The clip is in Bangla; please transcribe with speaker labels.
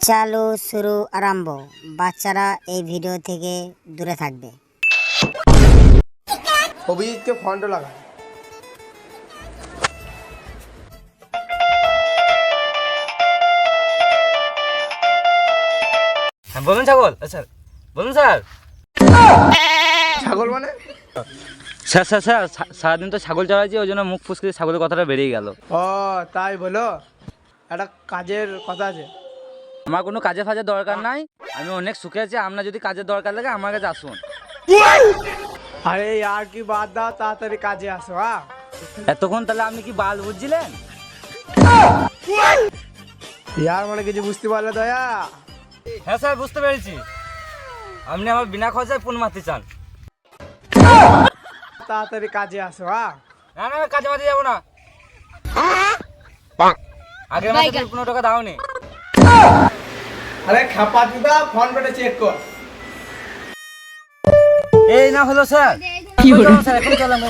Speaker 1: চালু শুরু আরম্ভ। বাচ্চারা এই ভিডিও থেকে দূরে থাকবে।
Speaker 2: অভিজিৎকে ফন্ট লাগা।
Speaker 3: হ্যাঁ বলুন ছাগল স্যার, বলুন স্যার।
Speaker 2: ছাগল মানে?
Speaker 3: স্যার স্যার স্যার সারাদিন তো ছাগল চড়াইছি, ওই জন্য মুখ ফুসকে ছাগলের কথাটা বেরিয়ে গেল।
Speaker 2: ও তাই বলো, একটা কাজের কথা আছে।
Speaker 3: আমার কোনো কাজে ফাজের দরকার নাই, আমি অনেক সুখে আছি। আপনার যদি কাজের দরকার লাগে আমার কাছে আসুন।
Speaker 2: আরে আর কি বাদ দাও, তাড়াতাড়ি কাজে আসো।
Speaker 3: এতক্ষণ তাহলে আপনি কি বাল বুঝছিলেন?
Speaker 2: ইয়ার মানে কিছু বুঝতে পারলে দয়া?
Speaker 3: হ্যাঁ স্যার বুঝতে পেরেছি, আপনি আমার বিনা খরচায় ফোন মারতে চান।
Speaker 2: তাড়াতাড়ি কাজে আসো।
Speaker 3: না না আমি কাজে মারতে যাবো না, আগের মাসে তুমি 15 টাকা দাওনি।
Speaker 2: আরে খাপা দিদা, ফোন পেটে চেক কর।
Speaker 3: এই না হলো স্যার, স্যার এখন চলাম।